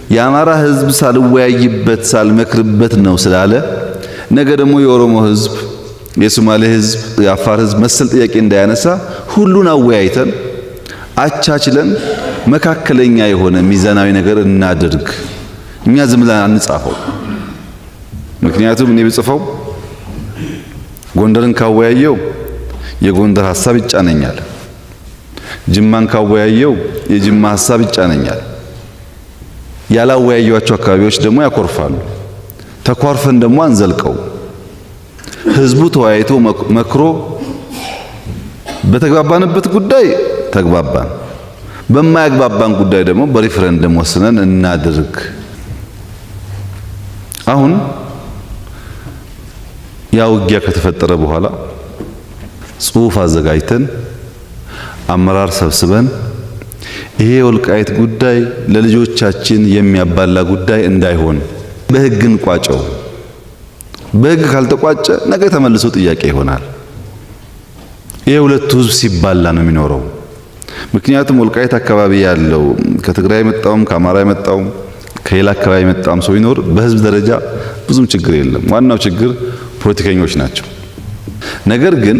የአማራ ህዝብ ሳልወያይበት ሳልመክርበት ነው ስላለ ነገ ደግሞ የኦሮሞ ህዝብ፣ የሶማሌ ህዝብ፣ የአፋር ህዝብ መሰል ጥያቄ እንዳያነሳ ሁሉን አወያይተን አቻችለን መካከለኛ የሆነ ሚዛናዊ ነገር እናድርግ። እኛ ዝም ብለን አንጻፈው። ምክንያቱም እኔ ብጽፈው ጎንደርን ካወያየው የጎንደር ሐሳብ ይጫነኛል፣ ጅማን ካወያየው የጅማ ሐሳብ ይጫነኛል። ያላወያዩዋቸው አካባቢዎች ደግሞ ያኮርፋሉ። ተኳርፈን ደግሞ አንዘልቀው። ህዝቡ ተወያይቶ መክሮ በተግባባንበት ጉዳይ ተግባባን፣ በማያግባባን ጉዳይ ደግሞ በሪፈረንደም ወስነን እናድርግ። አሁን ያ ውጊያ ከተፈጠረ በኋላ ጽሑፍ አዘጋጅተን አመራር ሰብስበን ይሄ ወልቃይት ጉዳይ ለልጆቻችን የሚያባላ ጉዳይ እንዳይሆን በህግ እንቋጨው። በህግ ካልተቋጨ ነገ ተመልሶ ጥያቄ ይሆናል። ይሄ ሁለቱ ህዝብ ሲባላ ነው የሚኖረው። ምክንያቱም ወልቃይት አካባቢ ያለው ከትግራይ የመጣውም ከአማራ የመጣውም ከሌላ አካባቢ የመጣም ሰው ይኖር በህዝብ ደረጃ ብዙም ችግር የለም። ዋናው ችግር ፖለቲከኞች ናቸው። ነገር ግን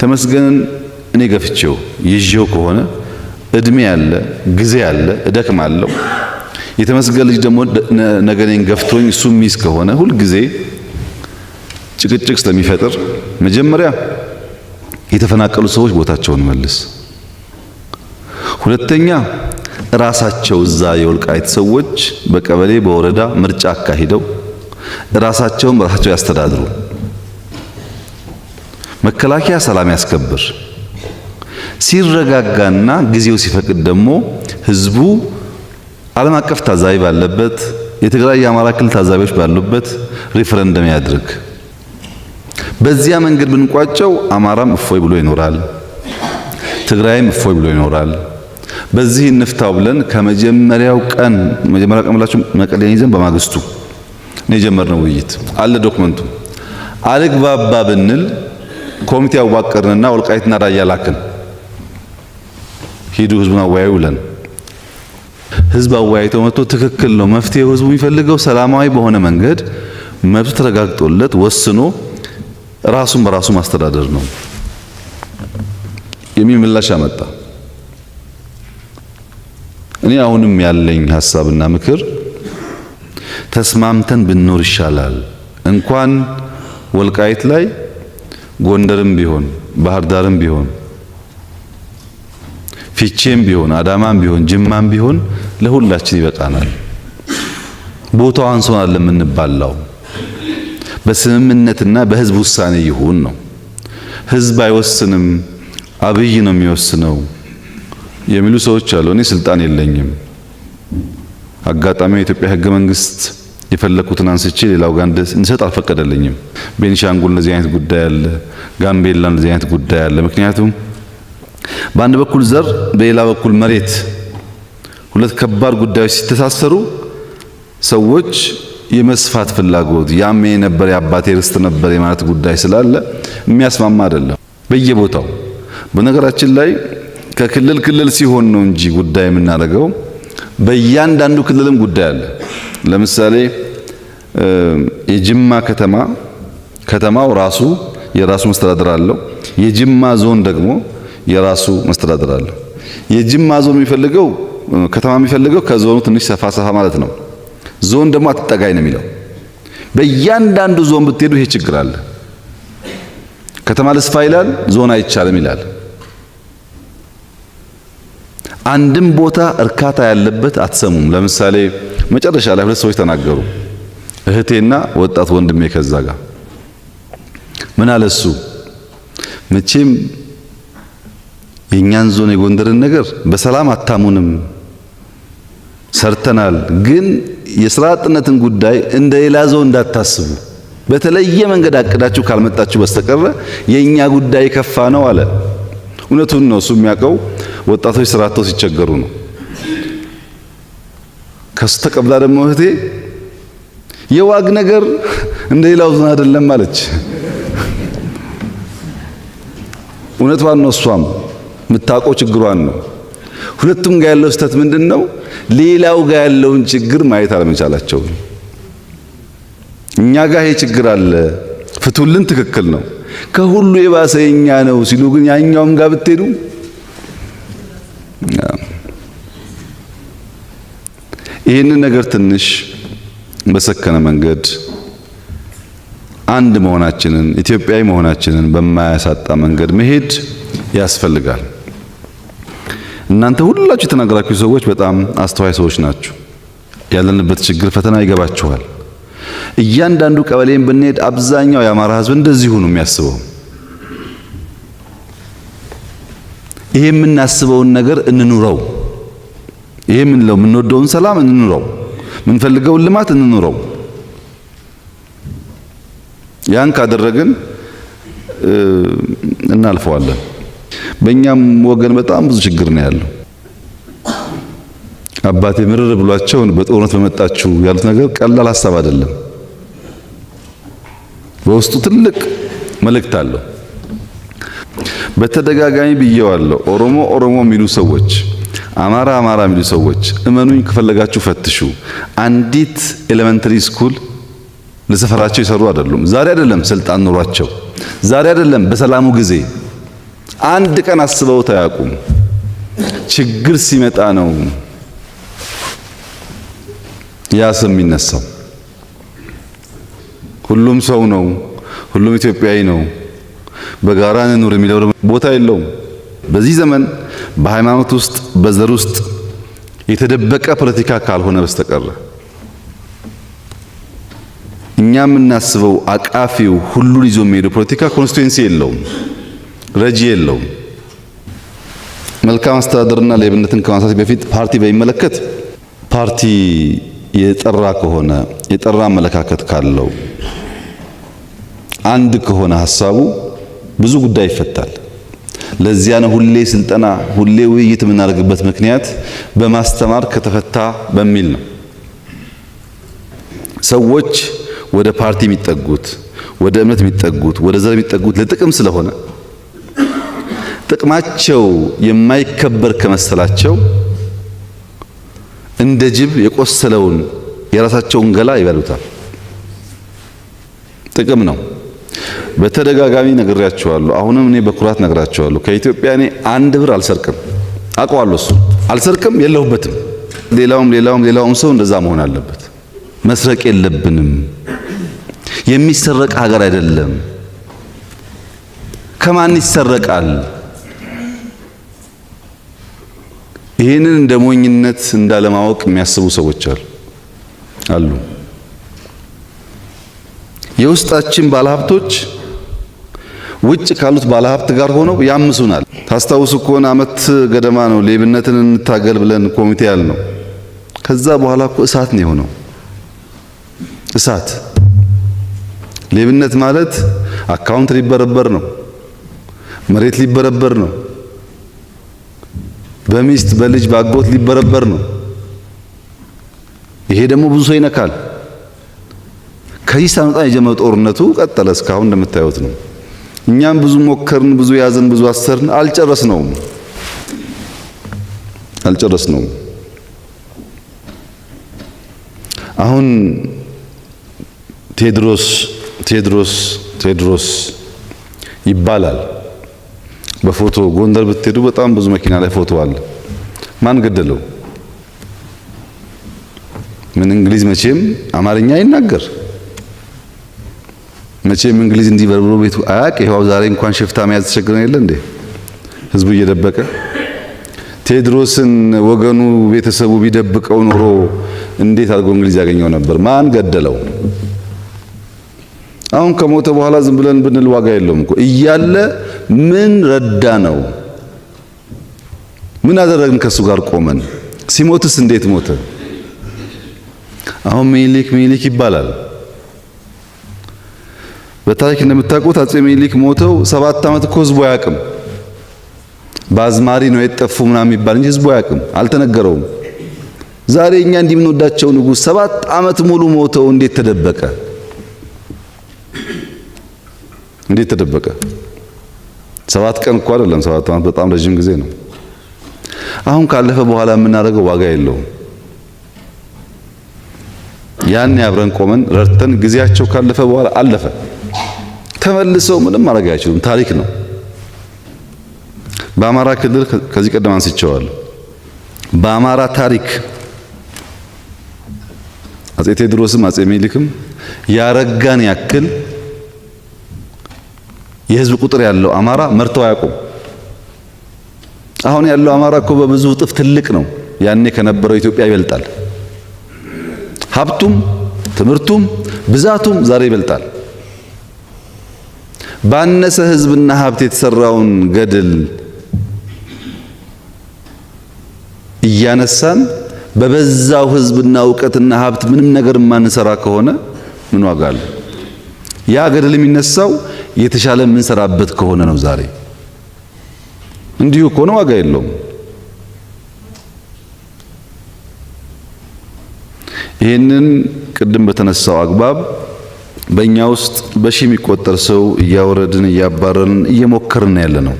ተመስገንን እኔ ገፍቼው ይዤው ከሆነ እድሜ ያለ ጊዜ ያለ እደክማለሁ። የተመስገን ልጅ ደግሞ ነገኔን ገፍቶኝ እሱ ሚስ ከሆነ ሁል ጊዜ ጭቅጭቅ ስለሚፈጥር መጀመሪያ የተፈናቀሉ ሰዎች ቦታቸውን መልስ፣ ሁለተኛ ራሳቸው እዛ የወልቃይት ሰዎች በቀበሌ በወረዳ ምርጫ አካሂደው ራሳቸውን በራሳቸው ያስተዳድሩ። መከላከያ ሰላም ያስከብር። ሲረጋጋና ጊዜው ሲፈቅድ ደግሞ ህዝቡ ዓለም አቀፍ ታዛቢ ባለበት የትግራይ የአማራ ክልል ታዛቢዎች ባሉበት ሪፈረንደም ያድርግ። በዚያ መንገድ ብንቋጨው አማራም እፎይ ብሎ ይኖራል፣ ትግራይም እፎይ ብሎ ይኖራል። በዚህ እንፍታው ብለን ከመጀመሪያው ቀን ብላችሁ መቀሌን ይዘን በማግስቱ ነው የጀመርነው ውይይት። አለ ዶክመንቱ። አልግባባ ብንል ኮሚቴ አዋቀርንና ወልቃይትና ራያ ላክን። ሂዱ ህዝቡን አወያዩ ብለን ህዝብ አወያይተው መጥቶ ትክክል ነው መፍትሄው ህዝቡ የሚፈልገው ሰላማዊ በሆነ መንገድ መብቱ ተረጋግጦለት ወስኖ ራሱን በራሱ ማስተዳደር ነው የሚል ምላሽ አመጣ። እኔ አሁንም ያለኝ ሐሳብና ምክር ተስማምተን ብንኖር ይሻላል። እንኳን ወልቃይት ላይ ጎንደርም ቢሆን ባህር ዳርም ቢሆን ፊቼም ቢሆን አዳማም ቢሆን ጅማም ቢሆን ለሁላችን ይበቃናል። ቦታው አንሶናል ለምንባላው በስምምነትና በህዝብ ውሳኔ ይሁን ነው። ህዝብ አይወስንም፣ አብይ ነው የሚወስነው የሚሉ ሰዎች አሉ። እኔ ስልጣን የለኝም። አጋጣሚ የኢትዮጵያ ህገ መንግስት የፈለኩትን አንስቼ ሌላው ጋር እንድሰጥ አልፈቀደልኝም። ቤኒሻንጉል እንደዚህ አይነት ጉዳይ አለ፣ ጋምቤላ እንደዚህ አይነት ጉዳይ አለ። ምክንያቱም በአንድ በኩል ዘር፣ በሌላ በኩል መሬት፣ ሁለት ከባድ ጉዳዮች ሲተሳሰሩ ሰዎች የመስፋት ፍላጎት ያም የነበር የአባቴ ርስት ነበር የማለት ጉዳይ ስላለ የሚያስማማ አይደለም በየቦታው። በነገራችን ላይ ከክልል ክልል ሲሆን ነው እንጂ ጉዳይ የምናደርገው በእያንዳንዱ ክልልም ጉዳይ አለ። ለምሳሌ የጅማ ከተማው ራሱ የራሱ መስተዳድር አለው። የጅማ ዞን ደግሞ የራሱ መስተዳድር አለው። የጅማ ዞን የሚፈልገው ከተማ የሚፈልገው ከዞኑ ትንሽ ሰፋ ማለት ነው። ዞን ደግሞ አትጠጋይ ነው የሚለው። በእያንዳንዱ ዞን ብትሄዱ ይሄ ችግር አለ። ከተማ ልስፋ ይላል፣ ዞን አይቻልም ይላል። አንድም ቦታ እርካታ ያለበት አትሰሙም። ለምሳሌ መጨረሻ ላይ ሁለት ሰዎች ተናገሩ፣ እህቴና ወጣት ወንድሜ። ከዛ ጋር ምን አለሱ፣ መቼም የኛን ዞን የጎንደርን ነገር በሰላም አታሙንም፣ ሰርተናል፣ ግን የስራ አጥነትን ጉዳይ እንደ ሌላ ዞን እንዳታስቡ፣ በተለየ መንገድ አቅዳችሁ ካልመጣችሁ በስተቀር የኛ ጉዳይ ከፋ ነው አለ። እውነቱን ነው። እሱ የሚያውቀው ወጣቶች ስራ አጥተው ሲቸገሩ ነው። ከሱ ተቀብላ ደግሞ እህቴ የዋግ ነገር እንደ ሌላው ዞን አይደለም አለች። እውነቷን ነው። እሷም የምታውቀው ችግሯን ነው። ሁለቱም ጋር ያለው ስህተት ምንድነው? ሌላው ጋር ያለውን ችግር ማየት አለመቻላቸው። እኛ ጋር ይሄ ችግር አለ ፍቱልን፣ ትክክል ነው። ከሁሉ የባሰ የኛ ነው ሲሉ ግን ያኛውም ጋር ብትሄዱ ይህንን ነገር ትንሽ በሰከነ መንገድ አንድ መሆናችንን ኢትዮጵያዊ መሆናችንን በማያሳጣ መንገድ መሄድ ያስፈልጋል። እናንተ ሁላችሁ የተናገራችሁ ሰዎች በጣም አስተዋይ ሰዎች ናችሁ። ያለንበት ችግር ፈተና ይገባችኋል። እያንዳንዱ ቀበሌን ብንሄድ አብዛኛው የአማራ ሕዝብ እንደዚሁ ነው የሚያስበው። ይሄ የምናስበውን ነገር እንኑረው። ይሄ ምንለው የምንወደውን ሰላም እንኑረው፣ የምንፈልገውን ልማት እንኑረው። ያን ካደረግን እናልፈዋለን። በእኛም ወገን በጣም ብዙ ችግር ነው ያለው። አባቴ ምርር ብሏቸው በጦርነት በመጣችሁ ያሉት ነገር ቀላል ሐሳብ አይደለም። በውስጡ ትልቅ መልእክት አለው። በተደጋጋሚ ብየዋለሁ። ኦሮሞ የሚሉ ሰዎች፣ አማራ የሚሉ ሰዎች እመኑኝ፣ ከፈለጋችሁ ፈትሹ። አንዲት ኤሌመንተሪ ስኩል ለሰፈራቸው ይሰሩ አይደሉም። ዛሬ አይደለም ስልጣን ኖሯቸው፣ ዛሬ አይደለም በሰላሙ ጊዜ አንድ ቀን አስበውት አያውቁም። ችግር ሲመጣ ነው ያ ስም የሚነሳው። ሁሉም ሰው ነው፣ ሁሉም ኢትዮጵያዊ ነው፣ በጋራ እንኑር የሚለው ቦታ የለውም። በዚህ ዘመን በሃይማኖት ውስጥ በዘር ውስጥ የተደበቀ ፖለቲካ ካልሆነ በስተቀር እኛ የምናስበው አቃፊው ሁሉን ይዞ የሚሄደው ፖለቲካ ኮንስቲትዩንሲ የለውም፣ ረጂ የለውም። መልካም አስተዳደርና ሌብነትን ከማንሳት በፊት ፓርቲ በሚመለከት ፓርቲ የጠራ ከሆነ የጠራ አመለካከት ካለው አንድ ከሆነ ሐሳቡ ብዙ ጉዳይ ይፈታል። ለዚያ ነው ሁሌ ስልጠና፣ ሁሌ ውይይት የምናደርግበት ምክንያት በማስተማር ከተፈታ በሚል ነው። ሰዎች ወደ ፓርቲ የሚጠጉት፣ ወደ እምነት የሚጠጉት፣ ወደ ዘር የሚጠጉት ለጥቅም ስለሆነ ጥቅማቸው የማይከበር ከመሰላቸው እንደ ጅብ የቆሰለውን የራሳቸውን ገላ ይበሉታል። ጥቅም ነው። በተደጋጋሚ ነግሬያቸዋለሁ። አሁንም እኔ በኩራት ነግራቸዋለሁ። ከኢትዮጵያ እኔ አንድ ብር አልሰርቅም። አውቀዋለሁ። እሱ አልሰርቅም፣ የለሁበትም። ሌላውም ሰው እንደዛ መሆን አለበት። መስረቅ የለብንም። የሚሰረቅ ሀገር አይደለም። ከማን ይሰረቃል? ይህንን እንደ ሞኝነት እንዳለማወቅ የሚያስቡ ሰዎች አሉ። የውስጣችን ባለሀብቶች ውጭ ካሉት ባለሀብት ጋር ሆነው ያምሱናል። ታስታውሱ ከሆነ ዓመት ገደማ ነው ሌብነትን እንታገል ብለን ኮሚቴ ያልነው። ከዛ በኋላ እኮ እሳት ነው የሆነው። እሳት። ሌብነት ማለት አካውንት ሊበረበር ነው፣ መሬት ሊበረበር ነው፣ በሚስት በልጅ ባጎት ሊበረበር ነው። ይሄ ደግሞ ብዙ ሰው ይነካል። ከዚህ ሳንወጣ የጀመረው ጦርነቱ ቀጠለ። እስካሁን እንደምታዩት ነው። እኛም ብዙ ሞከርን፣ ብዙ ያዝን፣ ብዙ አሰርን፣ አልጨረስነውም። አሁን ቴድሮስ ይባላል። በፎቶ ጎንደር ብትሄዱ በጣም ብዙ መኪና ላይ ፎቶ አለ። ማን ገደለው? ምን እንግሊዝ መቼም አማርኛ ይናገር፣ መቼም እንግሊዝ እንዲህ በርብሮ ቤቱ አያቅ። ይሄው ዛሬ እንኳን ሽፍታ መያዝ ተቸግረን የለ እንዴ? ህዝቡ እየደበቀ ቴድሮስን ወገኑ ቤተሰቡ ቢደብቀው ኖሮ እንዴት አድርጎ እንግሊዝ ያገኘው ነበር? ማን ገደለው? አሁን ከሞተ በኋላ ዝም ብለን ብንል ዋጋ የለውም እኮ። እያለ ምን ረዳ ነው? ምን አደረግን? ከሱ ጋር ቆመን። ሲሞትስ እንዴት ሞተ? አሁን ሚኒሊክ ይባላል። በታሪክ እንደምታውቁት አጼ ሚኒሊክ ሞተው 7 ዓመት እኮ ህዝቡ አያውቅም። በአዝማሪ ነው የጠፉ ምናምን የሚባል እንጂ ህዝቡ አያውቅም፣ አልተነገረውም። ዛሬ እኛ እንዲህ የምንወዳቸው ንጉሥ 7 ዓመት ሙሉ ሞተው እንዴት ተደበቀ? እንዴት ተደበቀ? 7 ቀን እኮ አይደለም፣ 7 ዓመት በጣም ረጅም ጊዜ ነው። አሁን ካለፈ በኋላ የምናደርገው ዋጋ የለውም። ያን አብረን ቆመን ረድተን ጊዜያቸው ካለፈ በኋላ አለፈ። ተመልሰው ምንም ማድረግ አይችሉም። ታሪክ ነው። በአማራ ክልል ከዚህ ቀደም አንስቼዋለሁ። በአማራ ታሪክ አፄ ቴዎድሮስም አፄ ሚኒሊክም ያረጋን ያክል የህዝብ ቁጥር ያለው አማራ መርተው አያውቁም። አሁን ያለው አማራ እኮ በብዙ እጥፍ ትልቅ ነው። ያኔ ከነበረው ኢትዮጵያ ይበልጣል። ሀብቱም፣ ትምህርቱም፣ ብዛቱም ዛሬ ይበልጣል። ባነሰ ህዝብና ሀብት የተሰራውን ገድል እያነሳን በበዛው ህዝብና ዕውቀትና ሀብት ምንም ነገር ማንሰራ ከሆነ ምን ዋጋ አለ? ያ ገድል የሚነሳው የተሻለ የምንሰራበት ከሆነ ነው። ዛሬ እንዲሁ ከሆነ ዋጋ የለውም። ይህንን ቅድም በተነሳው አግባብ በእኛ ውስጥ በሺ የሚቆጠር ሰው እያወረድን እያባረርን እየሞከርን ያለ ነው።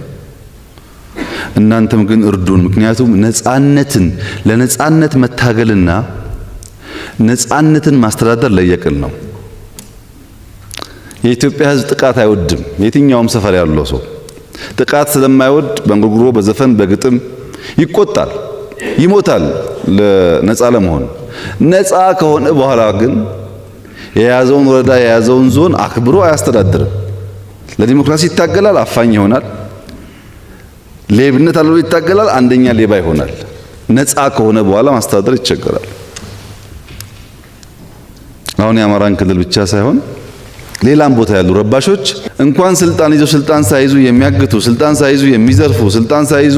እናንተም ግን እርዱን። ምክንያቱም ለነጻነት መታገልና ነጻነትን ማስተዳደር ለየቅል ነው። የኢትዮጵያ ህዝብ ጥቃት አይወድም። የትኛውም ሰፈር ያለው ሰው ጥቃት ስለማይወድ በእንጉርጉሮ በዘፈን በግጥም ይቆጣል፣ ይሞታል ለነጻ ለመሆን። ነጻ ከሆነ በኋላ ግን የያዘውን ወረዳ የያዘውን ዞን አክብሮ አያስተዳድርም። ለዲሞክራሲ ይታገላል፣ አፋኝ ይሆናል። ሌብነት አለው ይታገላል፣ አንደኛ ሌባ ይሆናል። ነጻ ከሆነ በኋላ ማስተዳደር ይቸገራል። አሁን የአማራን ክልል ብቻ ሳይሆን ሌላም ቦታ ያሉ ረባሾች እንኳን ስልጣን ይዘው ስልጣን ሳይዙ የሚያግቱ፣ ስልጣን ሳይዙ የሚዘርፉ፣ ስልጣን ሳይዙ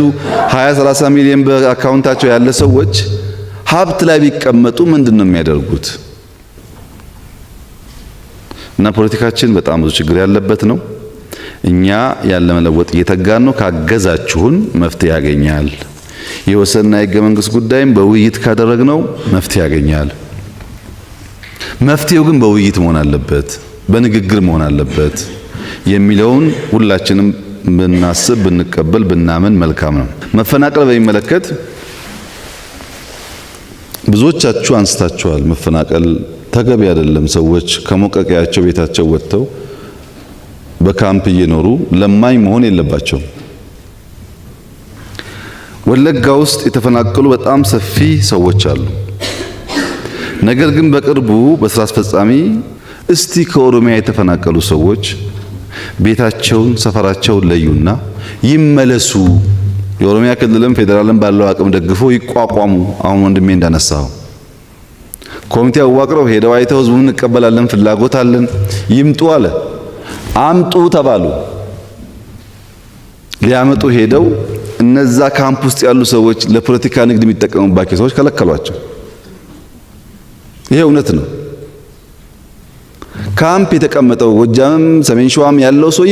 20-30 ሚሊዮን በአካውንታቸው ያለ ሰዎች ሀብት ላይ ቢቀመጡ ምንድነው የሚያደርጉት? እና ፖለቲካችን በጣም ብዙ ችግር ያለበት ነው። እኛ ያለ መለወጥ እየተጋን ነው። ካገዛችሁን መፍትሄ ያገኛል። የወሰንና የሕገ መንግስት ጉዳይም በውይይት ካደረግነው መፍትሄ ያገኛል። መፍትሄው ግን በውይይት መሆን አለበት፣ በንግግር መሆን አለበት የሚለውን ሁላችንም ብናስብ፣ ብንቀበል፣ ብናምን መልካም ነው። መፈናቀል በሚመለከት ብዙዎቻችሁ አንስታችኋል። መፈናቀል ተገቢ አይደለም። ሰዎች ከሞቀቂያቸው ቤታቸው ወጥተው በካምፕ እየኖሩ ለማኝ መሆን የለባቸውም። ወለጋ ውስጥ የተፈናቀሉ በጣም ሰፊ ሰዎች አሉ። ነገር ግን በቅርቡ በስራ አስፈጻሚ እስቲ ከኦሮሚያ የተፈናቀሉ ሰዎች ቤታቸውን፣ ሰፈራቸውን ለዩና ይመለሱ፣ የኦሮሚያ ክልልም ፌዴራልም ባለው አቅም ደግፎ ይቋቋሙ። አሁን ወንድሜ እንዳነሳው ኮሚቴ አዋቅረው ሄደው አይተው ህዝቡን እንቀበላለን፣ ፍላጎት አለን፣ ይምጡ አለ። አምጡ ተባሉ። ሊያመጡ ሄደው እነዛ ካምፕ ውስጥ ያሉ ሰዎች ለፖለቲካ ንግድ የሚጠቀሙባቸው ሰዎች ከለከሏቸው። ይሄ እውነት ነው። ካምፕ የተቀመጠው ጎጃምም ሰሜን ሸዋም ያለው ሰው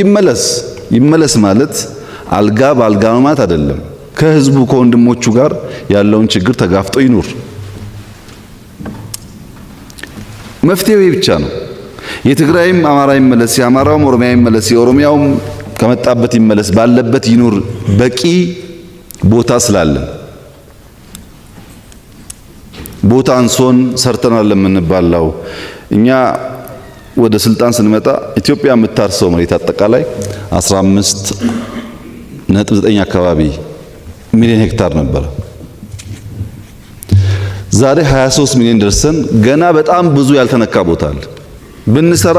ይመለስ ማለት አልጋ በአልጋ ነው ማለት አይደለም። ከህዝቡ ከወንድሞቹ ጋር ያለውን ችግር ተጋፍጦ ይኑር። መፍትሄው ይህ ብቻ ነው። የትግራይም አማራ ይመለስ፣ የአማራውም ኦሮሚያ ይመለስ፣ የኦሮሚያውም ከመጣበት ይመለስ፣ ባለበት ይኑር በቂ ቦታ ስላለን ቦታ አንሶን ሰርተናል ለምንባላው እኛ ወደ ስልጣን ስንመጣ ኢትዮጵያ የምታርሰው መሬት አጠቃላይ 15.9 አካባቢ ሚሊዮን ሄክታር ነበር። ዛሬ 23 ሚሊዮን ደርሰን ገና በጣም ብዙ ያልተነካ ቦታ አለ። ብንሰራ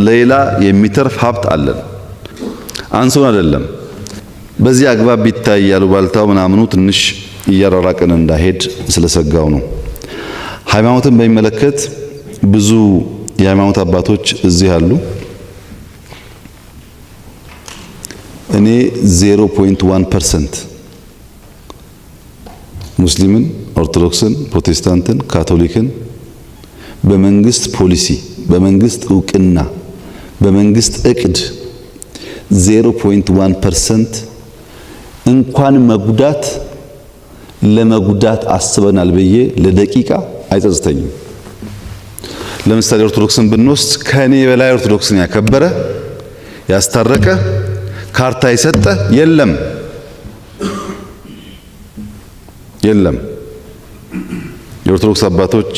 ሌላ የሚተርፍ ሀብት አለን። አንሶን አይደለም። በዚህ አግባብ ቢታይ ያሉባልታው ምናምኑ ትንሽ እያራራቀን እንዳይሄድ ስለሰጋው ነው። ሃይማኖትን በሚመለከት ብዙ የሃይማኖት አባቶች እዚህ አሉ። እኔ 0.1% ሙስሊምን፣ ኦርቶዶክስን፣ ፕሮቴስታንትን፣ ካቶሊክን በመንግስት ፖሊሲ፣ በመንግስት እውቅና፣ በመንግስት እቅድ 0.1% እንኳን መጉዳት ለመጉዳት አስበናል ብዬ ለደቂቃ አይጸጽተኝም። ለምሳሌ ኦርቶዶክስን ብንወስድ ከኔ በላይ ኦርቶዶክስን ያከበረ ያስታረቀ ካርታ የሰጠ የለም። የኦርቶዶክስ አባቶች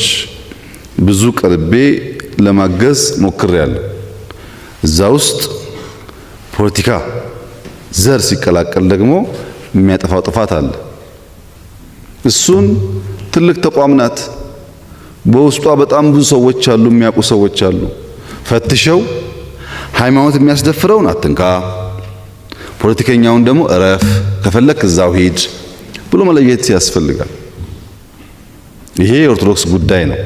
ብዙ ቀርቤ ለማገዝ ሞክሬያለሁ። እዛ ውስጥ ፖለቲካ ዘር ሲቀላቀል ደግሞ የሚያጠፋው ጥፋት አለ። እሱን ትልቅ ተቋም ናት። በውስጧ በጣም ብዙ ሰዎች አሉ፣ የሚያውቁ ሰዎች አሉ። ፈትሸው ሃይማኖት የሚያስደፍረውን አትንካ፣ ፖለቲከኛውን ደግሞ እረፍ፣ ከፈለክ እዛው ሂድ ብሎ መለየት ያስፈልጋል። ይሄ የኦርቶዶክስ ጉዳይ ነው።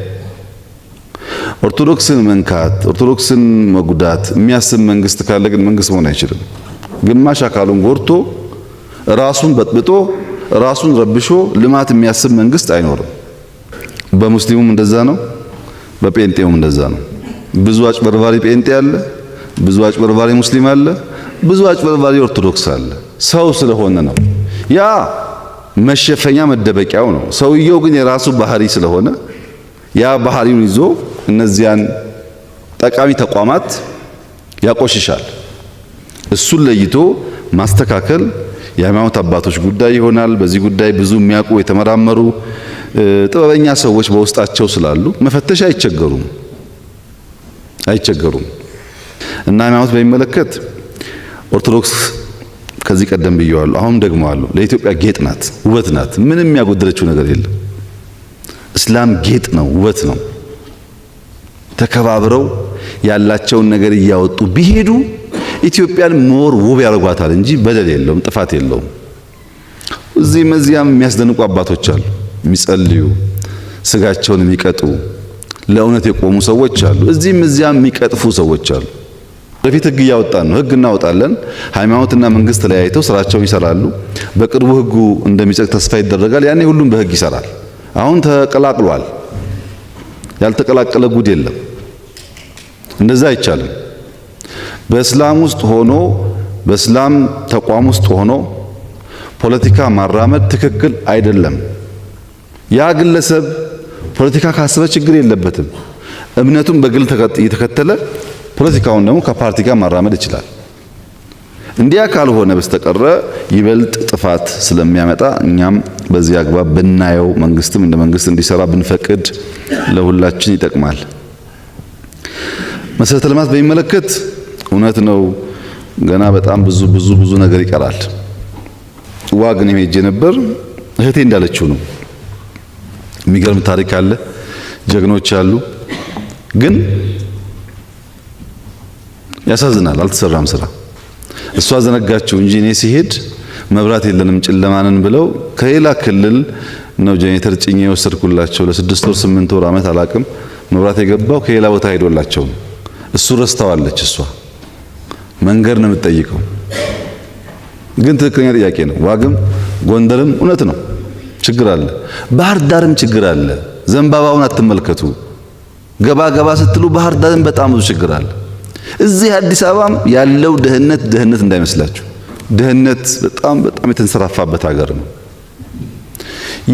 ኦርቶዶክስን መንካት፣ ኦርቶዶክስን መጉዳት የሚያስብ መንግስት ካለ ግን መንግስት መሆን አይችልም። ግማሽ አካሉን ጎድቶ ራሱን በጥብጦ ራሱን ረብሾ ልማት የሚያስብ መንግስት አይኖርም። በሙስሊሙም እንደዛ ነው፣ በጴንጤውም እንደዛ ነው። ብዙ አጭበርባሪ ጴንጤ አለ፣ ብዙ አጭበርባሪ ሙስሊም አለ፣ ብዙ አጭበርባሪ ኦርቶዶክስ አለ። ሰው ስለሆነ ነው። ያ መሸፈኛ መደበቂያው ነው። ሰውየው ግን የራሱ ባህሪ ስለሆነ ያ ባህሪውን ይዞ እነዚያን ጠቃሚ ተቋማት ያቆሽሻል። እሱን ለይቶ ማስተካከል የሃይማኖት አባቶች ጉዳይ ይሆናል። በዚህ ጉዳይ ብዙ የሚያውቁ የተመራመሩ ጥበበኛ ሰዎች በውስጣቸው ስላሉ መፈተሽ አይቸገሩም። እና ሃይማኖት በሚመለከት ኦርቶዶክስ ከዚህ ቀደም ብየዋለሁ፣ አሁን ደግሞ አለው ለኢትዮጵያ ጌጥ ናት፣ ውበት ናት። ምንም ያጎደለችው ነገር የለም። እስላም ጌጥ ነው፣ ውበት ነው። ተከባብረው ያላቸውን ነገር እያወጡ ቢሄዱ ኢትዮጵያን ሞር ውብ ያደርጓታል እንጂ በደል የለውም፣ ጥፋት የለውም። እዚህም እዚያም የሚያስደንቁ አባቶች አሉ፣ የሚጸልዩ ስጋቸውን የሚቀጡ ለእውነት የቆሙ ሰዎች አሉ። እዚህም እዚያም የሚቀጥፉ ሰዎች አሉ። በፊት ህግ እያወጣን ነው። ህግ እናወጣለን። ሃይማኖትና መንግስት ተለያይተው ስራቸውን ይሰራሉ። በቅርቡ ህጉ እንደሚጸድቅ ተስፋ ይደረጋል። ያኔ ሁሉም በህግ ይሰራል። አሁን ተቀላቅሏል። ያልተቀላቀለ ጉድ የለም። እንደዛ አይቻልም። በእስላም ውስጥ ሆኖ በእስላም ተቋም ውስጥ ሆኖ ፖለቲካ ማራመድ ትክክል አይደለም። ያ ግለሰብ ፖለቲካ ካሰበ ችግር የለበትም። እምነቱን በግል እየተከተለ ፖለቲካውን ደግሞ ከፓርቲ ጋር ማራመድ ይችላል። እንዲያ ካልሆነ በስተቀረ ይበልጥ ጥፋት ስለሚያመጣ እኛም በዚህ አግባብ ብናየው፣ መንግስትም እንደ መንግስት እንዲሰራ ብንፈቅድ ለሁላችን ይጠቅማል። መሰረተ ልማት በሚመለከት እውነት ነው ገና በጣም ብዙ ነገር ይቀራል። ዋግን ሄጄ ነበር። እህቴ እንዳለችው ነው። የሚገርም ታሪክ አለ፣ ጀግኖች አሉ። ግን ያሳዝናል፣ አልተሰራም ስራ። እሷ ዘነጋችው እንጂ እኔ ሲሄድ መብራት የለንም ጨለማንን ብለው ከሌላ ክልል ነው ጄኔሬተር ጭኜ የወሰድኩላቸው። ለ6 ወር 8 ወር ዓመት አላቅም መብራት የገባው ከሌላ ቦታ ሄዶላቸው ነው። እሱ ረስተዋለች። እሷ መንገድ ነው የምትጠይቀው። ግን ትክክለኛ ጥያቄ ነው። ዋግም ጎንደርም እውነት ነው ችግር አለ። ባህር ዳርም ችግር አለ። ዘንባባውን አትመልከቱ። ገባ ስትሉ ባህር ዳርም በጣም ብዙ ችግር አለ። እዚህ አዲስ አበባም ያለው ድህነት እንዳይመስላችሁ። ድህነት በጣም የተንሰራፋበት ሀገር ነው።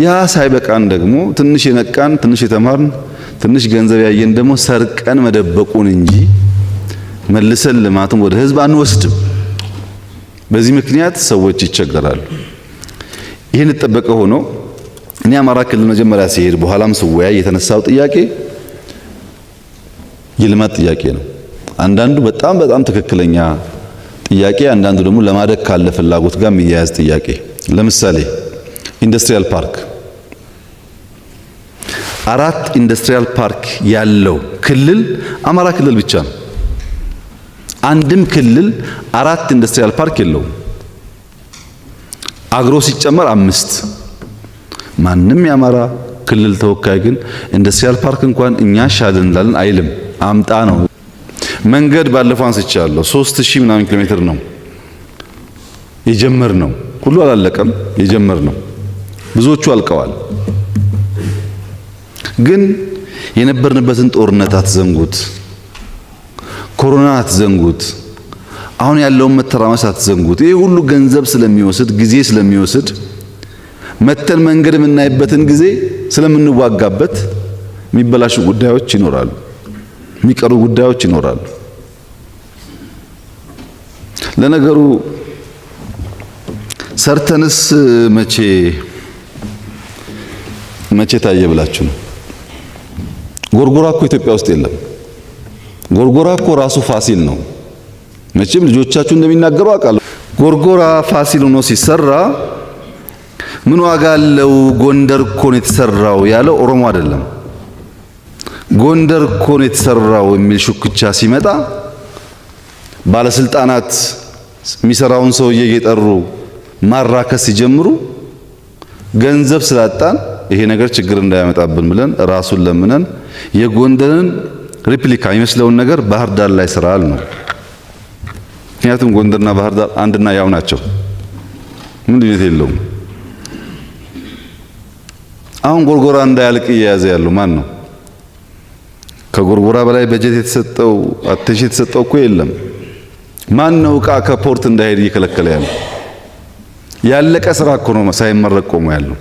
ያ ሳይበቃን ደግሞ ትንሽ የነቃን ትንሽ የተማርን ትንሽ ገንዘብ ያየን ደግሞ ሰርቀን መደበቁን እንጂ መልሰን ልማቱን ወደ ህዝብ አንወስድም። በዚህ ምክንያት ሰዎች ይቸገራሉ። ይህን ተጠበቀ ሆኖ እኔ አማራ ክልል መጀመሪያ ሲሄድ በኋላም ስወያይ የተነሳው ጥያቄ የልማት ጥያቄ ነው። አንዳንዱ በጣም ትክክለኛ ጥያቄ፣ አንዳንዱ ደግሞ ለማደግ ካለ ፍላጎት ጋር የሚያያዝ ጥያቄ። ለምሳሌ ኢንዱስትሪያል ፓርክ 4 ኢንዱስትሪያል ፓርክ ያለው ክልል አማራ ክልል ብቻ ነው። አንድም ክልል 4 ኢንዱስትሪያል ፓርክ የለውም። አግሮ ሲጨመር 5። ማንም የአማራ ክልል ተወካይ ግን ኢንዱስትሪያል ፓርክ እንኳን እኛ ሻልን እንላለን አይልም። አምጣ ነው። መንገድ ባለፈው አንስቻለሁ። 3000 ምናምን ኪሎ ሜትር ነው የጀመርነው። ሁሉ አላለቀም፣ የጀመርነው ብዙዎቹ አልቀዋል። ግን የነበርንበትን ጦርነት አትዘንጉት፣ ኮሮና አትዘንጉት፣ አሁን ያለውን መተራመስ አትዘንጉት። ይሄ ሁሉ ገንዘብ ስለሚወስድ ጊዜ ስለሚወስድ መተን መንገድ የምናይበትን ጊዜ ስለምንዋጋበት የሚበላሹ ጉዳዮች ይኖራሉ፣ የሚቀሩ ጉዳዮች ይኖራሉ። ለነገሩ ሰርተንስ መቼ ታየ ብላችሁ ነው? ጎርጎራ እኮ ኢትዮጵያ ውስጥ የለም። ጎርጎራ እኮ ራሱ ፋሲል ነው። መቼም ልጆቻችሁ እንደሚናገሩ አውቃለሁ። ጎርጎራ ፋሲል ሆኖ ሲሰራ ምን ዋጋ አለው? ጎንደር እኮ ነው የተሰራው ያለው ኦሮሞ አይደለም። ጎንደር እኮ ነው የተሰራው የሚል ሹክቻ ሲመጣ ባለስልጣናት የሚሰራውን ሰውዬ እየጠሩ ማራከስ ሲጀምሩ ገንዘብ ስላጣን ይሄ ነገር ችግር እንዳያመጣብን ብለን ራሱን ለምነን የጎንደርን ሪፕሊካ የሚመስለውን ነገር ባህር ዳር ላይ ስራል ነው። ምክንያቱም ጎንደርና ባህር ዳር አንድና ያው ናቸው። ምን ልዩነት የለውም። አሁን ጎርጎራ እንዳያልቅ እየያዘ ያለው ማን ነው? ከጎርጎራ በላይ በጀት የተሰጠው አቴንሽን የተሰጠው እኮ የለም። ማን ነው ዕቃ ከፖርት እንዳይሄድ እየከለከለ ያለው? ያለቀ ስራ እኮ ነው ሳይመረቅ ቆሞ ያለው።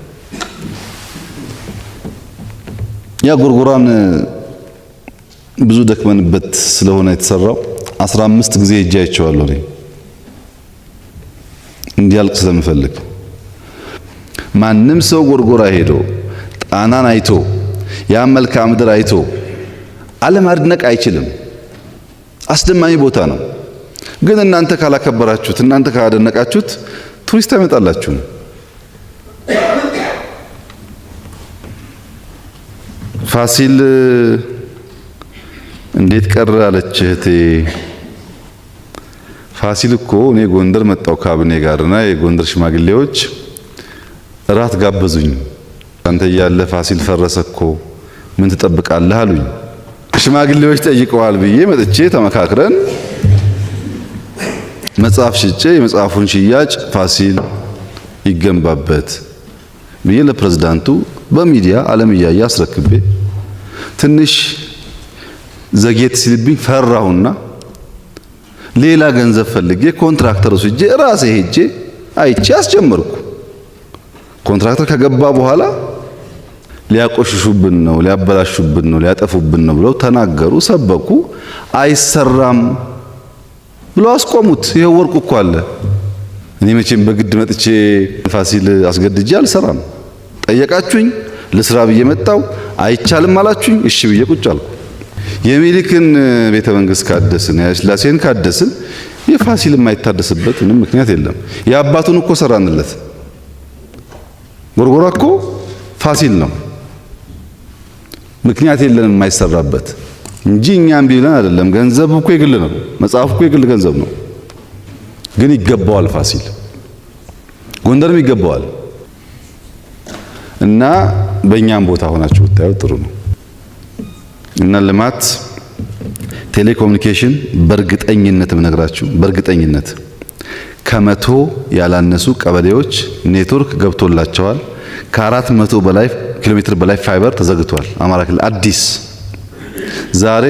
ያ ጎርጎራን ብዙ ደክመንበት ስለሆነ የተሰራው 15 ጊዜ ሄጄ አይቼዋለሁ። እኔ እንዲያልቅ ስለምፈልግ ማንም ሰው ጎርጎራ ሄዶ ጣናን አይቶ ያ መልክዓ ምድር አይቶ አለማድነቅ አይችልም። አስደማሚ ቦታ ነው። ግን እናንተ ካላከበራችሁት፣ እናንተ ካላደነቃችሁት ቱሪስት አይመጣላችሁም። ፋሲል እንዴት ቀረ አለች እህቴ። ፋሲል እኮ እኔ ጎንደር መጣው ካቢኔ ጋርና የጎንደር ሽማግሌዎች እራት ጋበዙኝ። አንተ ያለ ፋሲል ፈረሰ እኮ ምን ትጠብቃለህ አሉኝ። ሽማግሌዎች ጠይቀዋል ብዬ መጥቼ ተመካክረን መጽሐፍ ሽጬ የመጽሐፉን ሽያጭ ፋሲል ይገንባበት ብዬ ለፕሬዝዳንቱ በሚዲያ ዓለም እያየ አስረክቤ ትንሽ ዘጌት ሲልብኝ ፈራሁና ሌላ ገንዘብ ፈልጌ ኮንትራክተር ወስጄ ራሴ ሄጄ አይቼ አስጀመርኩ። ኮንትራክተር ከገባ በኋላ ሊያቆሽሹብን ነው፣ ሊያበላሹብን ነው፣ ሊያጠፉብን ነው ብለው ተናገሩ፣ ሰበኩ። አይሰራም ብለው አስቆሙት። ይሄው ወርቁ እኮ አለ። እኔ መቼም በግድ መጥቼ ፋሲል አስገድጄ አልሰራም። ጠየቃችሁኝ፣ ለስራ ብዬ መጣው። አይቻልም አላችሁኝ፣ እሺ ብዬ ቁጭ አልኩ። የሚኒልክን ቤተ መንግስት ካደስን፣ የሥላሴን ካደስን የፋሲል የማይታደስበት ምንም ምክንያት የለም። የአባቱን እኮ ሰራንለት። ጎርጎራ እኮ ፋሲል ነው። ምክንያት የለንም የማይሰራበት እንጂ እኛም ቢለን አይደለም። ገንዘብ እኮ የግል ነው። መጽሐፍ እኮ የግል ገንዘብ ነው። ግን ይገባዋል ፋሲል፣ ጎንደርም ይገባዋል። እና በእኛም ቦታ ሆናችሁ ብታዩ ጥሩ ነው። እና ልማት ቴሌኮሙኒኬሽን በእርግጠኝነት ምነግራችሁ በእርግጠኝነት ከመቶ ያላነሱ ቀበሌዎች ኔትወርክ ገብቶላቸዋል። ከ400 በላይ ኪሎ ሜትር በላይ ፋይበር ተዘግቷል። አማራ ክልል አዲስ ዛሬ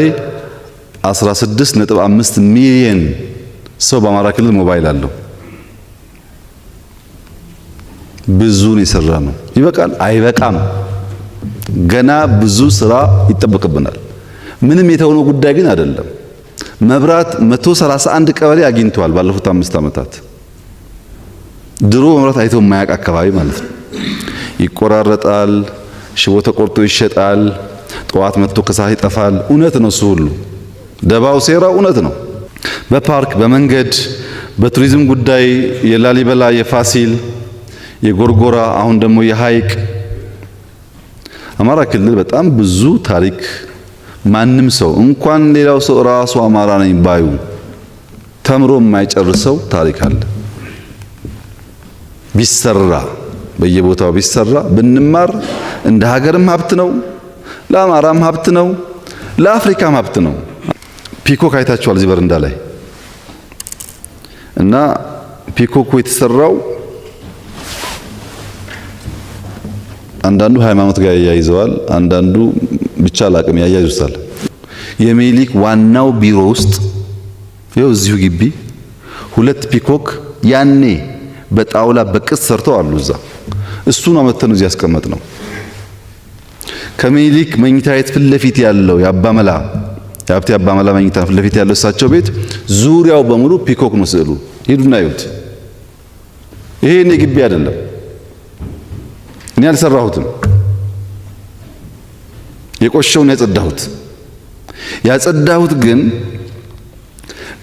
16.5 ሚሊዮን ሰው በአማራ ክልል ሞባይል አለው። ብዙን የሰራ ነው። ይበቃል? አይበቃም። ገና ብዙ ስራ ይጠበቅብናል። ምንም የተሆነው ጉዳይ ግን አይደለም። መብራት 131 ቀበሌ አግኝቷል ባለፉት 5 ዓመታት። ድሮ መብራት አይቶ የማያውቅ አካባቢ ማለት ነው። ይቆራረጣል፣ ሽቦ ተቆርጦ ይሸጣል፣ ጠዋት መጥቶ ከሰዓት ይጠፋል። እውነት ነው። እሱ ሁሉ ደባው ሴራው እውነት ነው። በፓርክ በመንገድ በቱሪዝም ጉዳይ የላሊበላ የፋሲል የጎርጎራ አሁን ደግሞ የሐይቅ አማራ ክልል በጣም ብዙ ታሪክ ማንም ሰው እንኳን ሌላው ሰው ራሱ አማራ ነኝ ባዩ ተምሮ የማይጨርሰው ታሪክ አለ። ቢሰራ በየቦታው ቢሰራ ብንማር እንደ ሀገርም ሀብት ነው፣ ለአማራም ሀብት ነው፣ ለአፍሪካም ሀብት ነው። ፒኮክ አይታችኋል እዚህ በረንዳ ላይ እና ፒኮኩ የተሰራው አንዳንዱ ሃይማኖት ጋር ያያይዘዋል፣ አንዳንዱ ብቻ አላቅም ያያይዙታል። የሚኒሊክ ዋናው ቢሮ ውስጥ ይኸው እዚሁ ግቢ 2 ፒኮክ ያኔ በጣውላ በቅጥ ሰርተው አሉ እዛ። እሱን አመተን እዚህ ያስቀመጥ ነው። ከሚኒሊክ መኝታ ቤት ፊት ለፊት ያለው የአባመላ የሀብቴ አባመላ መኝታ ፊት ለፊት ያለው እሳቸው ቤት ዙሪያው በሙሉ ፒኮክ ነው ስዕሉ። ሂዱና ይዩት። ይሄ እኔ ግቢ አይደለም፣ እኔ አልሰራሁትም። የቆሸውን ያጸዳሁት ግን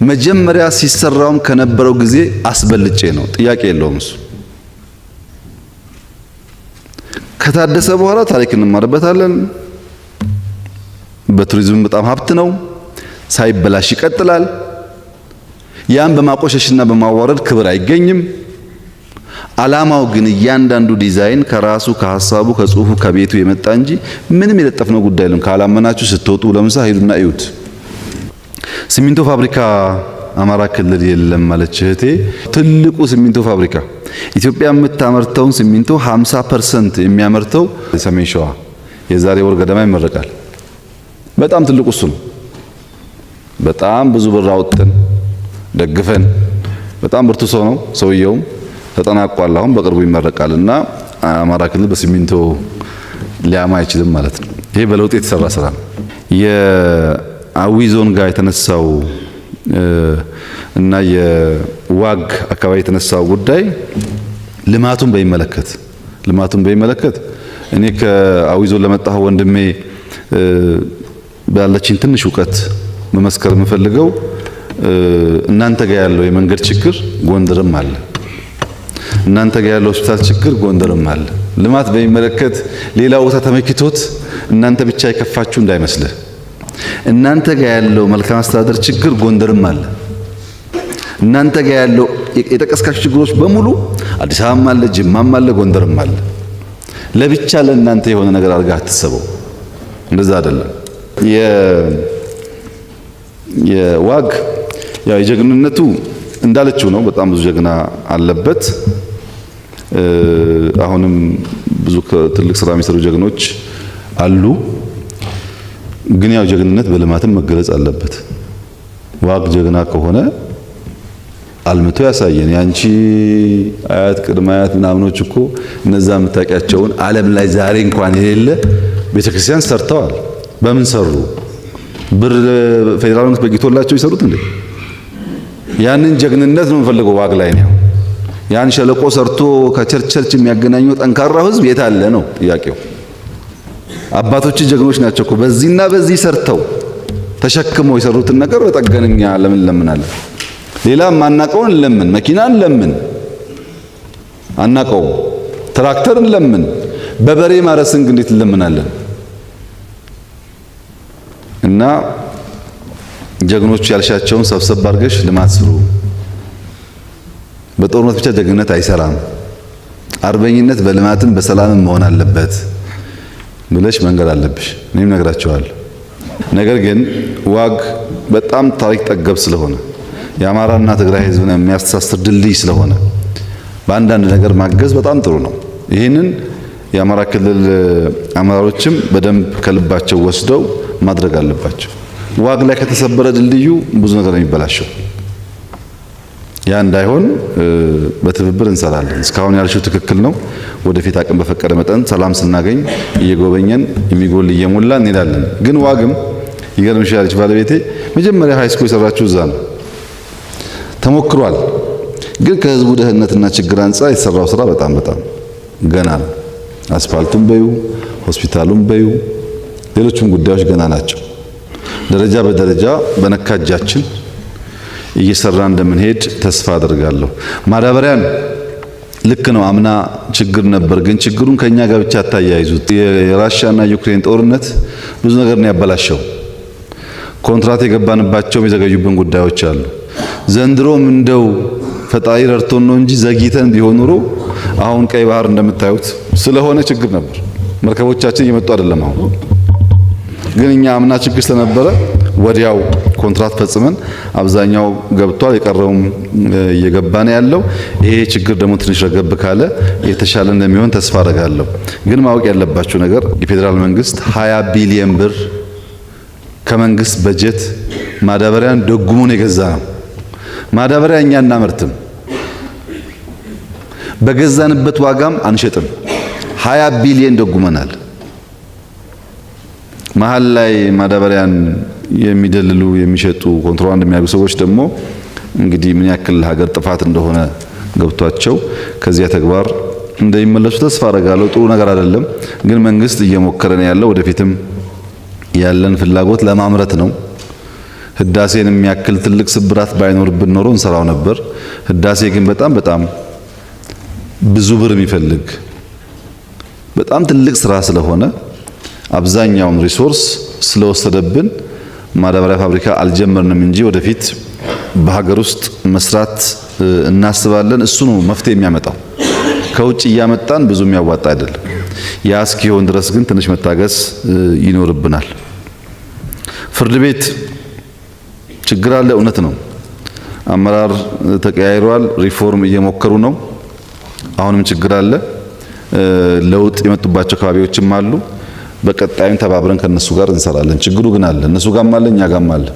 መጀመሪያ ሲሰራውም ከነበረው ጊዜ አስበልጬ ነው። ጥያቄ የለውም እሱ። ከታደሰ በኋላ ታሪክ እንማርበታለን። በቱሪዝም በጣም ሀብት ነው፣ ሳይበላሽ ይቀጥላል። ያን በማቆሸሽና በማዋረድ ክብር አይገኝም። ዓላማው ግን እያንዳንዱ ዲዛይን ከራሱ ከሐሳቡ ከጽሁፉ ከቤቱ የመጣ እንጂ ምንም የለጠፍነው ጉዳይ የለም። ካላመናችሁ ስትወጡ ለምሳ ሄዱና እዩት። ሲሚንቶ ፋብሪካ አማራ ክልል የለም ማለች እህቴ። ትልቁ ሲሚንቶ ፋብሪካ ኢትዮጵያ የምታመርተውን ሲሚንቶ 50% የሚያመርተው ሰሜን ሸዋ የዛሬ ወር ገደማ ይመረቃል። በጣም ትልቁ እሱ ነው። በጣም ብዙ ብር አውጥተን ደግፈን፣ በጣም ብርቱ ሰው ነው ሰውየውም። ተጠናቋል። አሁን በቅርቡ ይመረቃልና አማራ ክልል በሲሚንቶ ሊያማ አይችልም ማለት ነው። ይሄ በለውጥ የተሰራ ስራ ነው። የአዊ ዞን ጋር የተነሳው እና የዋግ አካባቢ የተነሳው ጉዳይ ልማቱን በሚመለከት እኔ ከአዊ ዞን ለመጣሁ ወንድሜ ባለችኝ ትንሽ እውቀት መመስከር የምፈልገው እናንተ ጋር ያለው የመንገድ ችግር ጎንደርም አለ። እናንተ ጋር ያለው ሆስፒታል ችግር ጎንደርም አለ። ልማት በሚመለከት ሌላ ቦታ ተመክቶት እናንተ ብቻ የከፋችሁ እንዳይመስልህ። እናንተ ጋር ያለው መልካም አስተዳደር ችግር ጎንደርም አለ። እናንተ ጋር ያለው የጠቀስካችሁ ችግሮች በሙሉ አዲስ አበባም አለ፣ ጅማም አለ፣ ጎንደርም አለ። ለብቻ ለእናንተ የሆነ ነገር አድርጋ አትሰበው። እንደዛ አይደለም። የዋግ ያው የጀግንነቱ እንዳለችው ነው። በጣም ብዙ ጀግና አለበት። አሁንም ብዙ ትልቅ ስራ የሚሰሩ ጀግኖች አሉ። ግን ያው ጀግንነት በልማትም መገለጽ አለበት። ዋግ ጀግና ከሆነ አልምቶ ያሳየን። ያንቺ አያት ቅድመ አያት ምናምኖች እኮ እነዛ የምታውቂያቸውን ዓለም ላይ ዛሬ እንኳን የሌለ ቤተክርስቲያን ሰርተዋል። በምን ሰሩ? ብር ፌዴራል መንግስት በጊቶላቸው ይሰሩት እንዴ? ያንን ጀግንነት ነው የምፈልገው ዋግ ላይ ነው። ያን ሸለቆ ሰርቶ ከቸርች የሚያገናኘው ጠንካራው ህዝብ የት አለ ነው ጥያቄው። አባቶች ጀግኖች ናቸው እኮ በዚህና በዚህ ሰርተው ተሸክመው የሰሩትን ነገር በጠገንኛ ለምን ለምናለን? ሌላ ማናቀውን ለምን መኪናን ለምን አናቀው? ትራክተርን ለምን በበሬ ማረስን ግን እንዴት ለምናለን? እና ጀግኖች ያልሻቸውን ሰብሰብ አድርገሽ ልማት ስሩ። በጦርነት ብቻ ጀግንነት አይሰራም። አርበኝነት በልማትም በሰላምም መሆን አለበት ብለሽ መንገድ አለብሽ። እኔም ነግራቸዋለሁ። ነገር ግን ዋግ በጣም ታሪክ ጠገብ ስለሆነ የአማራና ትግራይ ህዝብን የሚያስተሳስር ድልድይ ስለሆነ በአንዳንድ ነገር ማገዝ በጣም ጥሩ ነው። ይህንን የአማራ ክልል አመራሮችም በደንብ ከልባቸው ወስደው ማድረግ አለባቸው። ዋግ ላይ ከተሰበረ ድልድዩ ብዙ ነገር ነው የሚበላሸው። ያ እንዳይሆን በትብብር እንሰራለን። እስካሁን ያልሽው ትክክል ነው። ወደፊት አቅም በፈቀደ መጠን ሰላም ስናገኝ እየጎበኘን የሚጎል እየሞላ እንሄዳለን። ግን ዋግም ይገርምሻል፣ ባለቤቴ መጀመሪያ ሃይስኩል የሰራችው እዛ ነው። ተሞክሯል። ግን ከህዝቡ ደህንነትና ችግር አንጻር የተሰራው ስራ በጣም ገና ነው። አስፋልቱም በዩ ሆስፒታሉም በዩ ሌሎችም ጉዳዮች ገና ናቸው። ደረጃ በደረጃ በነካጃችን እየሰራ እንደምንሄድ ተስፋ አደርጋለሁ። ማዳበሪያን ልክ ነው። አምና ችግር ነበር። ግን ችግሩን ከኛ ጋር ብቻ አታያይዙት። የራሻና ዩክሬን ጦርነት ብዙ ነገር ነው ያበላሸው። ኮንትራት የገባንባቸው የዘገዩብን ጉዳዮች አሉ። ዘንድሮም እንደው ፈጣሪ ረድቶን ነው እንጂ ዘግይተን ቢሆን ኑሮ አሁን ቀይ ባህር እንደምታዩት ስለሆነ ችግር ነበር። መርከቦቻችን እየመጡ አይደለም አሁን። ግን እኛ አምና ችግር ስለነበረ ወዲያው ኮንትራት ፈጽመን አብዛኛው ገብቷል። የቀረውም እየገባ ነው ያለው። ይሄ ችግር ደግሞ ትንሽ ረገብ ካለ የተሻለ እንደሚሆን ተስፋ አደርጋለሁ። ግን ማወቅ ያለባቸው ነገር የፌዴራል መንግስት 20 ቢሊዮን ብር ከመንግስት በጀት ማዳበሪያን ደጉሞን የገዛ ነው። ማዳበሪያ እኛ እናመርትም፣ በገዛንበት ዋጋም አንሸጥም። 20 ቢሊዮን ደጉመናል። መሀል ላይ ማዳበሪያን የሚደልሉ የሚሸጡ ኮንትሮባንድ የሚያደርጉ ሰዎች ደግሞ እንግዲህ ምን ያክል ሀገር ጥፋት እንደሆነ ገብቷቸው ከዚያ ተግባር እንደሚመለሱ ተስፋ አደርጋለሁ። ጥሩ ነገር አይደለም፣ ግን መንግስት እየሞከረ ነው ያለው። ወደፊትም ያለን ፍላጎት ለማምረት ነው። ህዳሴን የሚያክል ትልቅ ስብራት ባይኖርብን ኖሮ እንሰራው ነበር። ህዳሴ ግን በጣም ብዙ ብር የሚፈልግ በጣም ትልቅ ስራ ስለሆነ አብዛኛውን ሪሶርስ ስለወሰደብን ማዳበሪያ ፋብሪካ አልጀመርንም እንጂ ወደፊት በሀገር ውስጥ መስራት እናስባለን። እሱ ነው መፍትሄ የሚያመጣው። ከውጭ እያመጣን ብዙ የሚያዋጣ አይደለም። ያ እስኪሆን ድረስ ግን ትንሽ መታገስ ይኖርብናል። ፍርድ ቤት ችግር አለ፣ እውነት ነው። አመራር ተቀያይሯል። ሪፎርም እየሞከሩ ነው። አሁንም ችግር አለ። ለውጥ የመጡባቸው አካባቢዎችም አሉ። በቀጣይም ተባብረን ከነሱ ጋር እንሰራለን። ችግሩ ግን አለ፣ እነሱ ጋርም አለ፣ እኛ ጋርም አለ።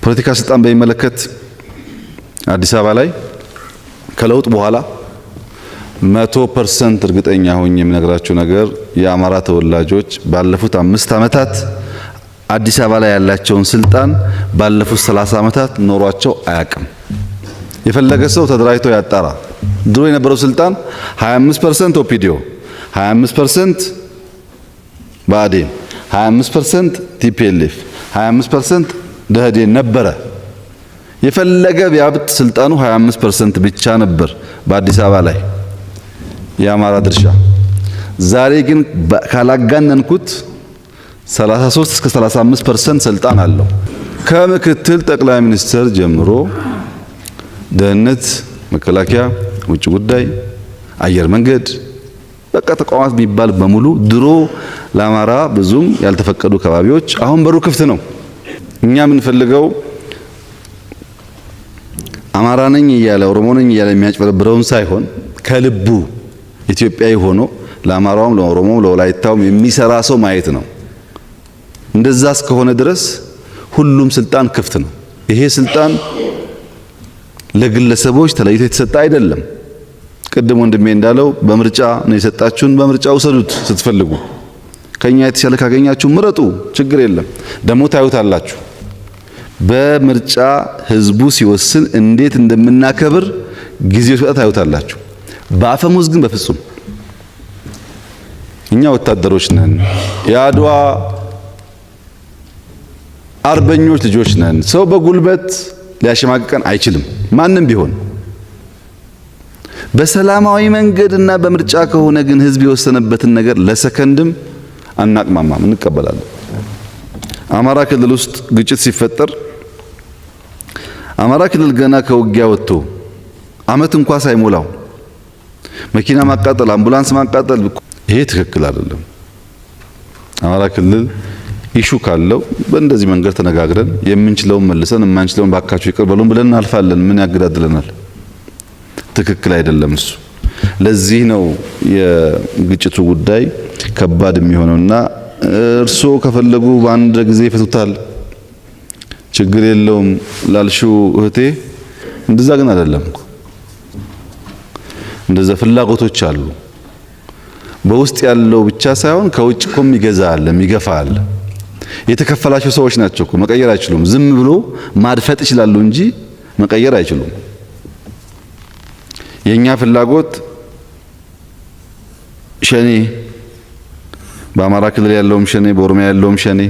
ፖለቲካ ስልጣን በሚመለከት አዲስ አበባ ላይ ከለውጥ በኋላ 100% እርግጠኛ ሆኜ የምነግራችሁ ነገር የአማራ ተወላጆች ባለፉት 5 ዓመታት አዲስ አበባ ላይ ያላቸውን ስልጣን ባለፉት 30 ዓመታት ኖሯቸው አያውቅም። የፈለገ ሰው ተደራጅቶ ያጣራ። ድሮ የነበረው ስልጣን 25% ኦፒዲዮ፣ 25% ብአዴን፣ 25% ቲፒኤልኤፍ፣ 25% ደህዴን ነበረ። የፈለገ ቢያብጥ ስልጣኑ 25% ብቻ ነበር በአዲስ አበባ ላይ የአማራ ድርሻ። ዛሬ ግን ካላጋነንኩት 33 እስከ 35% ስልጣን አለው። ከምክትል ጠቅላይ ሚኒስትር ጀምሮ ደህንነት፣ መከላከያ፣ ውጭ ጉዳይ፣ አየር መንገድ በቃ ተቋማት የሚባል በሙሉ ድሮ ለአማራ ብዙም ያልተፈቀዱ አካባቢዎች አሁን በሩ ክፍት ነው። እኛ የምንፈልገው አማራ ነኝ እያለ ኦሮሞ ነኝ እያለ የሚያጭበረብረውን ሳይሆን ከልቡ ኢትዮጵያዊ ሆኖ ለአማራውም ለኦሮሞም ለወላይታውም የሚሰራ ሰው ማየት ነው። እንደዛ እስከሆነ ድረስ ሁሉም ስልጣን ክፍት ነው። ይሄ ስልጣን ለግለሰቦች ተለይቶ የተሰጠ አይደለም። ቅድም ወንድሜ እንዳለው በምርጫ ነው የሰጣችሁን፣ በምርጫ ውሰዱት። ስትፈልጉ ከኛ የተሻለ ካገኛችሁ ምረጡ፣ ችግር የለም። ደግሞ ታዩታላችሁ። በምርጫ ህዝቡ ሲወስን እንዴት እንደምናከብር ጊዜው ሲወጣ ታዩታላችሁ። በአፈሙዝ ግን በፍጹም እኛ ወታደሮች ነን፣ የአድዋ አርበኞች ልጆች ነን። ሰው በጉልበት ሊያሸማቅቀን አይችልም። ማንም ቢሆን በሰላማዊ መንገድና በምርጫ ከሆነ ግን ህዝብ የወሰነበትን ነገር ለሰከንድም አናቅማማም፣ እንቀበላለን። አማራ ክልል ውስጥ ግጭት ሲፈጠር አማራ ክልል ገና ከውጊያ ወጥቶ አመት እንኳን ሳይሞላው መኪና ማቃጠል፣ አምቡላንስ ማቃጠል፣ ይሄ ትክክል አይደለም። አማራ ክልል ኢሹ ካለው በእንደዚህ መንገድ ተነጋግረን የምንችለውን መልሰን የማንችለውን ባካችሁ ይቅር በሉን ብለን አልፋለን። ምን ያገዳድለናል? ትክክል አይደለም እሱ። ለዚህ ነው የግጭቱ ጉዳይ ከባድ የሚሆነውና እርስዎ ከፈለጉ በአንድ ጊዜ ይፈቱታል፣ ችግር የለውም ላልሽው እህቴ፣ እንደዛ ግን አይደለም። እንደዛ ፍላጎቶች አሉ። በውስጥ ያለው ብቻ ሳይሆን ከውጭ እኮ የሚገዛ አለ፣ የሚገፋ አለ። የተከፈላቸው ሰዎች ናቸው እኮ መቀየር አይችሉም። ዝም ብሎ ማድፈጥ ይችላሉ እንጂ መቀየር አይችሉም። የኛ ፍላጎት ሸኔ በአማራ ክልል ያለውም ሸኔ በኦሮሚያ ያለውም ሸኔ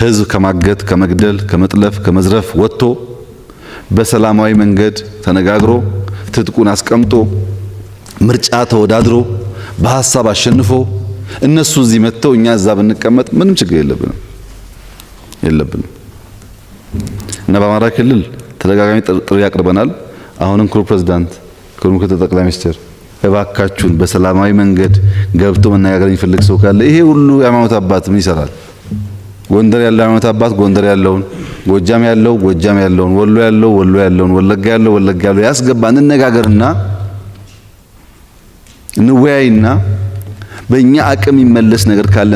ህዝብ ከማገት፣ ከመግደል፣ ከመጥለፍ፣ ከመዝረፍ ወጥቶ በሰላማዊ መንገድ ተነጋግሮ ትጥቁን አስቀምጦ ምርጫ ተወዳድሮ በሐሳብ አሸንፎ እነሱ እዚህ መጥተው እኛ እዛ ብንቀመጥ ምንም ችግር የለብንም። እና በአማራ ክልል ተደጋጋሚ ጥሪ ያቀርበናል። አሁንም ክቡር ፕሬዝዳንት፣ ክቡር ምክትል ጠቅላይ ሚኒስትር እባካችሁን በሰላማዊ መንገድ ገብቶ መነጋገር የሚፈልግ ሰው ካለ ይሄ ሁሉ የሃይማኖት አባት ምን ይሰራል? ጎንደር ያለው ሃይማኖት አባት ጎንደር ያለውን፣ ጎጃም ያለው ጎጃም ያለውን፣ ወሎ ያለው ወሎ ያለውን፣ ወለጋ ያለው ወለጋ ያለው ያስገባ፣ እንነጋገርና እንወያይና በእኛ አቅም ይመለስ ነገር ካለ